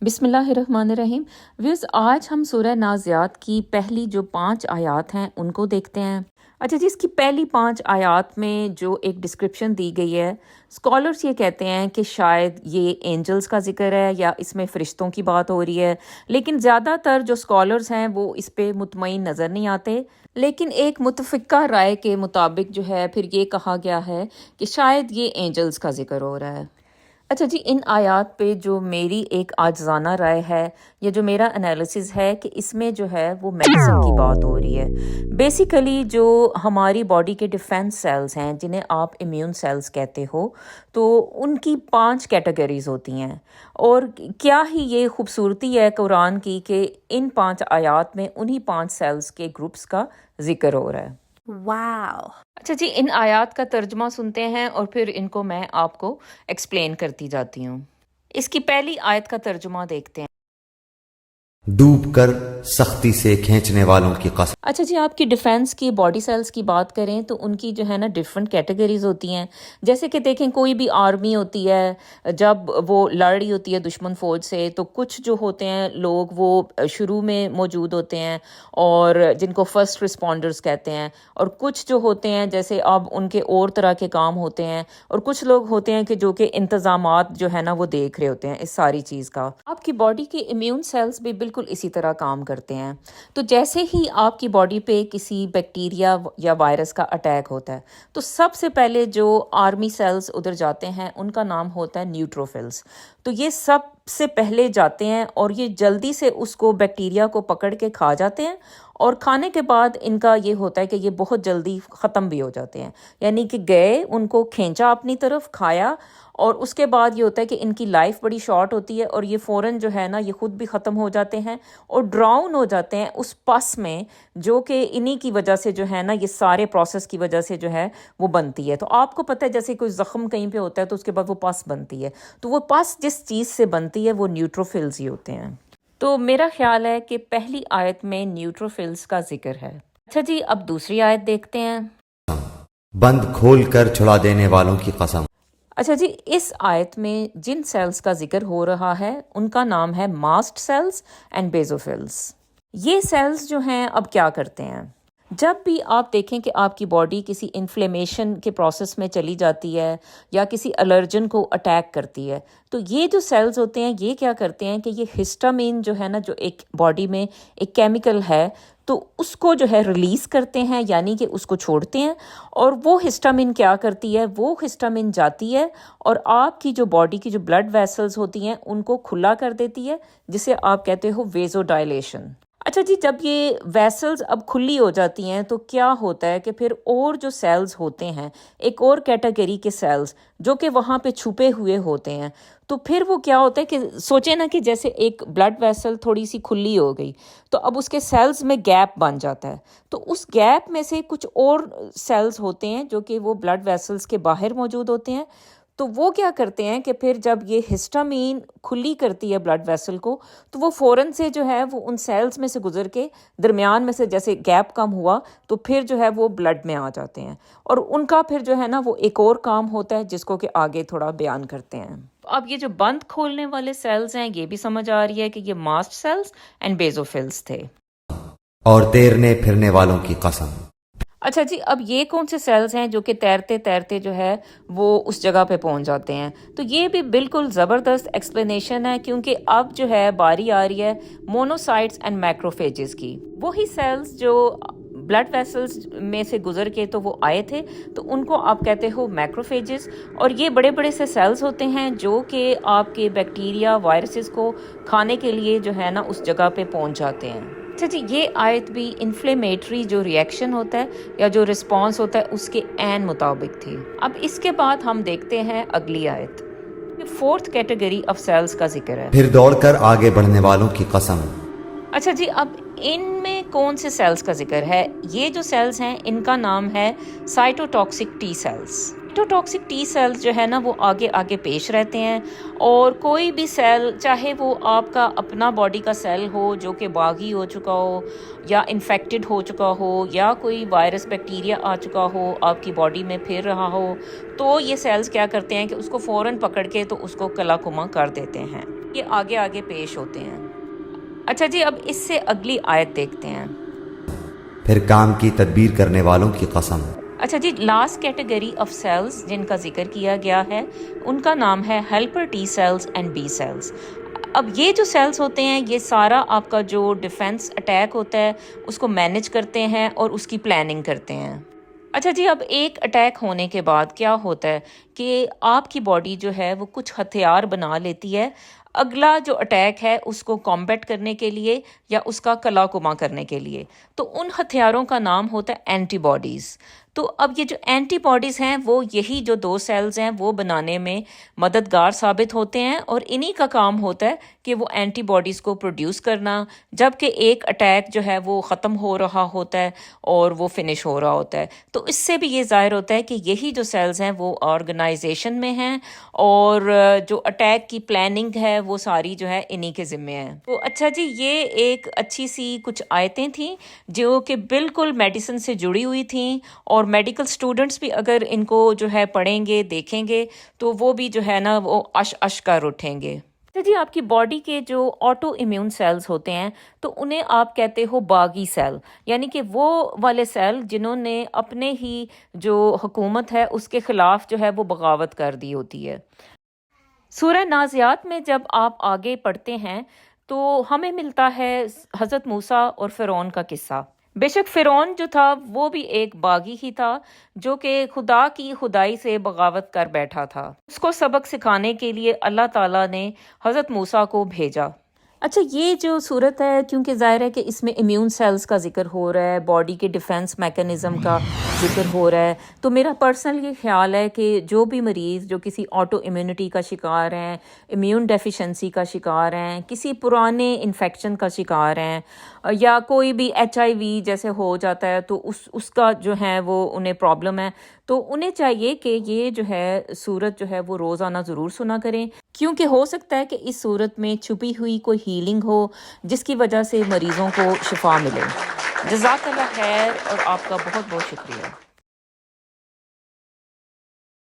بسم اللہ الرحمن الرحیم۔ ویوز، آج ہم سورہ نازعات کی پہلی جو 5 آیات ہیں ان کو دیکھتے ہیں۔ اچھا جی، اس کی پہلی 5 آیات میں جو ایک ڈسکرپشن دی گئی ہے، اسکالرس یہ کہتے ہیں کہ شاید یہ اینجلز کا ذکر ہے یا اس میں فرشتوں کی بات ہو رہی ہے، لیکن زیادہ تر جو اسکالرس ہیں وہ اس پہ مطمئن نظر نہیں آتے۔ لیکن ایک متفقہ رائے کے مطابق جو ہے پھر یہ کہا گیا ہے کہ شاید یہ اینجلز کا ذکر ہو رہا ہے۔ اچھا جی، ان آیات پہ جو میری ایک عاجزانہ رائے ہے یا جو میرا انالیسز ہے کہ اس میں جو ہے وہ میڈیسن کی بات ہو رہی ہے۔ بیسیکلی جو ہماری باڈی کے ڈیفینس سیلز ہیں جنہیں آپ امیون سیلز کہتے ہو، تو ان کی 5 کیٹیگریز ہوتی ہیں، اور کیا ہی یہ خوبصورتی ہے قرآن کی کہ ان 5 آیات میں انہی 5 سیلز کے گروپس کا ذکر ہو رہا ہے۔ واو! اچھا جی، ان آیات کا ترجمہ سنتے ہیں اور پھر ان کو میں آپ کو ایکسپلین کرتی جاتی ہوں۔ اس کی پہلی آیت کا ترجمہ دیکھتے ہیں۔ ڈوب کر سختی سے کھینچنے والوں کی قسم۔ اچھا جی، آپ کی ڈیفینس کی باڈی سیلز کی بات کریں تو ان کی جو ہے نا ڈفرینٹ کیٹیگریز ہوتی ہیں۔ جیسے کہ دیکھیں، کوئی بھی آرمی ہوتی ہے، جب وہ لڑ رہی ہوتی ہے دشمن فوج سے، تو کچھ جو ہوتے ہیں لوگ وہ شروع میں موجود ہوتے ہیں اور جن کو فرسٹ رسپونڈرز کہتے ہیں، اور کچھ جو ہوتے ہیں جیسے اب ان کے اور طرح کے کام ہوتے ہیں، اور کچھ لوگ ہوتے ہیں کہ جو کہ انتظامات جو ہے نا وہ دیکھ رہے ہوتے ہیں اس ساری چیز کا۔ آپ کی باڈی کے امیون سیلز بھی بالکل اسی طرح کام کرتے ہیں۔ تو جیسے ہی آپ کی باڈی پہ کسی بیکٹیریا یا وائرس کا اٹیک ہوتا ہے تو سب سے پہلے جو آرمی سیلز ادھر جاتے ہیں ان کا نام ہوتا ہے نیوٹروفلز۔ تو یہ سب سے پہلے جاتے ہیں اور یہ جلدی سے اس کو بیکٹیریا کو پکڑ کے کھا جاتے ہیں، اور کھانے کے بعد ان کا یہ ہوتا ہے کہ یہ بہت جلدی ختم بھی ہو جاتے ہیں، یعنی کہ گئے، ان کو کھینچا اپنی طرف، کھایا، اور اس کے بعد یہ ہوتا ہے کہ ان کی لائف بڑی شارٹ ہوتی ہے اور یہ فوراً جو ہے نا یہ خود بھی ختم ہو جاتے ہیں اور ڈراؤن ہو جاتے ہیں اس پس میں، جو کہ انہی کی وجہ سے جو ہے نا یہ سارے پروسیس کی وجہ سے جو ہے وہ بنتی ہے۔ تو آپ کو پتہ ہے جیسے کوئی زخم کہیں پہ ہوتا ہے تو اس کے بعد وہ پس بنتی ہے، تو وہ پس جس چیز سے بنتی ہے وہ نیوٹروفلز ہی ہوتے ہیں۔ تو میرا خیال ہے کہ پہلی آیت میں نیوٹروفلز کا ذکر ہے۔ اچھا جی، اب دوسری آیت دیکھتے ہیں۔ بند کھول کر چھڑا دینے والوں کی قسم۔ اچھا جی، اس آیت میں جن سیلز کا ذکر ہو رہا ہے ان کا نام ہے ماسٹ سیلز اینڈ بیزوفلز۔ یہ سیلز جو ہیں اب کیا کرتے ہیں، جب بھی آپ دیکھیں کہ آپ کی باڈی کسی انفلیمیشن کے پروسیس میں چلی جاتی ہے یا کسی الرجن کو اٹیک کرتی ہے، تو یہ جو سیلز ہوتے ہیں یہ کیا کرتے ہیں کہ یہ ہسٹامین جو ہے نا، جو ایک باڈی میں ایک کیمیکل ہے، تو اس کو جو ہے ریلیز کرتے ہیں، یعنی کہ اس کو چھوڑتے ہیں، اور وہ ہسٹامین کیا کرتی ہے، وہ ہسٹامین جاتی ہے اور آپ کی جو باڈی کی جو بلڈ ویسلز ہوتی ہیں ان کو کھلا کر دیتی ہے، جسے آپ کہتے ہو ویزو ڈائلیشن۔ اچھا جی، جب یہ ویسلز اب کھلی ہو جاتی ہیں تو کیا ہوتا ہے کہ پھر اور جو سیلز ہوتے ہیں، ایک اور کیٹیگری کے سیلز جو کہ وہاں پہ چھپے ہوئے ہوتے ہیں، تو پھر وہ کیا ہوتا ہے کہ سوچیں نا کہ جیسے ایک بلڈ ویسل تھوڑی سی کھلی ہو گئی تو اب اس کے سیلز میں گیپ بن جاتا ہے، تو اس گیپ میں سے کچھ اور سیلز ہوتے ہیں جو کہ وہ بلڈ ویسلز کے باہر موجود ہوتے ہیں، تو وہ کیا کرتے ہیں کہ پھر جب یہ ہسٹامین کھلی کرتی ہے بلڈ ویسل کو، تو وہ فوراً سے جو ہے وہ ان سیلز میں سے گزر کے درمیان میں سے جیسے گیپ کم ہوا تو پھر جو ہے وہ بلڈ میں آ جاتے ہیں، اور ان کا پھر جو ہے نا وہ ایک اور کام ہوتا ہے جس کو کہ آگے تھوڑا بیان کرتے ہیں۔ اب یہ جو بند کھولنے والے سیلز ہیں یہ بھی سمجھ آ رہی ہے کہ یہ ماسٹ سیلز اینڈ بیزوفلز تھے۔ اور تیرنے پھرنے والوں کی قسم۔ اچھا جی، اب یہ کون سے سیلز ہیں جو کہ تیرتے تیرتے جو ہے وہ اس جگہ پہ پہنچ جاتے ہیں، تو یہ بھی بالکل زبردست ایکسپلینیشن ہے، کیونکہ اب جو ہے باری آ رہی ہے مونوسائٹس اینڈ میکروفیجز کی۔ وہی سیلز جو بلڈ ویسلز میں سے گزر کے تو وہ آئے تھے، تو ان کو آپ کہتے ہو میکروفیجز، اور یہ بڑے بڑے سے سیلز ہوتے ہیں جو کہ آپ کے بیکٹیریا وائرسز کو کھانے کے لیے جو ہے نا اس جگہ پہ پہنچ جاتے ہیں۔ اچھا جی، یہ آیت بھی انفلیمیٹری جو ریئیکشن ہوتا ہے یا جو رسپانس ہوتا ہے اس کے عین مطابق تھی۔ اب اس کے بعد ہم دیکھتے ہیں اگلی آیت۔ 4th کیٹیگری آف سیلز کا ذکر ہے۔ پھر دوڑ کر آگے بڑھنے والوں کی قسم۔ اچھا جی، اب ان میں کون سے سیلز کا ذکر ہے، یہ جو سیلز ہیں ان کا نام ہے سائٹوٹاکسک ٹی سیلز۔ سائٹوٹاکسک ٹی سیلز جو ہے نا وہ آگے آگے پیش رہتے ہیں، اور کوئی بھی سیل، چاہے وہ آپ کا اپنا باڈی کا سیل ہو جو کہ باغی ہو چکا ہو یا انفیکٹڈ ہو چکا ہو، یا کوئی وائرس بیکٹیریا آ چکا ہو آپ کی باڈی میں پھر رہا ہو، تو یہ سیلز کیا کرتے ہیں کہ اس کو فوراً پکڑ کے تو اس کو کلا کما کر دیتے ہیں۔ یہ آگے آگے پیش ہوتے ہیں۔ اچھا جی، اب اس سے اگلی آیت دیکھتے ہیں۔ پھر کام کی تدبیر کرنے والوں کی قسم۔ اچھا جی، لاسٹ کیٹیگری آف سیلز جن کا ذکر کیا گیا ہے ان کا نام ہے helper T cells and B cells. اب یہ جو سیلز ہوتے ہیں یہ سارا آپ کا جو ڈیفنس اٹیک ہوتا ہے اس کو مینج کرتے ہیں اور اس کی پلاننگ کرتے ہیں۔ اچھا جی، اب ایک اٹیک ہونے کے بعد کیا ہوتا ہے کہ آپ کی باڈی جو ہے وہ کچھ ہتھیار بنا لیتی ہے اگلا جو اٹیک ہے اس کو کمبیٹ کرنے کے لیے یا اس کا کلا کما کرنے کے لیے۔ تو ان ہتھیاروں کا نام ہوتا ہے اینٹی باڈیز۔ تو اب یہ جو اینٹی باڈیز ہیں وہ یہی جو 2 سیلز ہیں وہ بنانے میں مددگار ثابت ہوتے ہیں، اور انہی کا کام ہوتا ہے کہ وہ اینٹی باڈیز کو پروڈیوس کرنا جب کہ ایک اٹیک جو ہے وہ ختم ہو رہا ہوتا ہے اور وہ فنش ہو رہا ہوتا ہے۔ تو اس سے بھی یہ ظاہر ہوتا ہے کہ یہی جو سیلز ہیں وہ آرگنائزیشن میں ہیں، اور جو اٹیک کی پلاننگ ہے وہ ساری جو ہے انہی کے ذمے ہیں۔ تو اچھا جی، یہ ایک اچھی سی کچھ آیتیں تھیں جو کہ بالکل میڈیسن سے جڑی ہوئی تھیں، اور میڈیکل اسٹوڈنٹس بھی اگر ان کو جو ہے پڑھیں گے دیکھیں گے تو وہ بھی جو ہے نا وہ اش کر اٹھیں گے۔ تو جی، آپ کی باڈی کے جو آٹو امیون سیلز ہوتے ہیں تو انہیں آپ کہتے ہو باغی سیل، یعنی کہ وہ والے سیل جنہوں نے اپنے ہی جو حکومت ہے اس کے خلاف جو ہے وہ بغاوت کر دی ہوتی ہے۔ سورہ نازعات میں جب آپ آگے پڑھتے ہیں تو ہمیں ملتا ہے حضرت موسیٰ اور فرعون کا قصہ۔ بے شک فرعون جو تھا وہ بھی ایک باغی ہی تھا جو کہ خدا کی خدائی سے بغاوت کر بیٹھا تھا۔ اس کو سبق سکھانے کے لیے اللہ تعالیٰ نے حضرت موسیٰ کو بھیجا۔ اچھا، یہ جو صورت ہے کیونکہ ظاہر ہے کہ اس میں امیون سیلز کا ذکر ہو رہا ہے، باڈی کے ڈیفنس میکانزم کا ذکر ہو رہا ہے، تو میرا پرسنل یہ خیال ہے کہ جو بھی مریض جو کسی آٹو امیونٹی کا شکار ہیں، امیون ڈیفیشنسی کا شکار ہیں، کسی پرانے انفیکشن کا شکار ہیں، یا کوئی بھی HIV جیسے ہو جاتا ہے تو اس کا جو ہے وہ انہیں پرابلم ہے، تو انہیں چاہیے کہ یہ جو ہے صورت جو ہے وہ روزانہ ضرور سنا کریں، کیونکہ ہو سکتا ہے کہ اس صورت میں چھپی ہوئی کوئی ہیلنگ ہو جس کی وجہ سے مریضوں کو شفا ملے۔ جزاک اللہ خیر، اور آپ کا بہت بہت شکریہ۔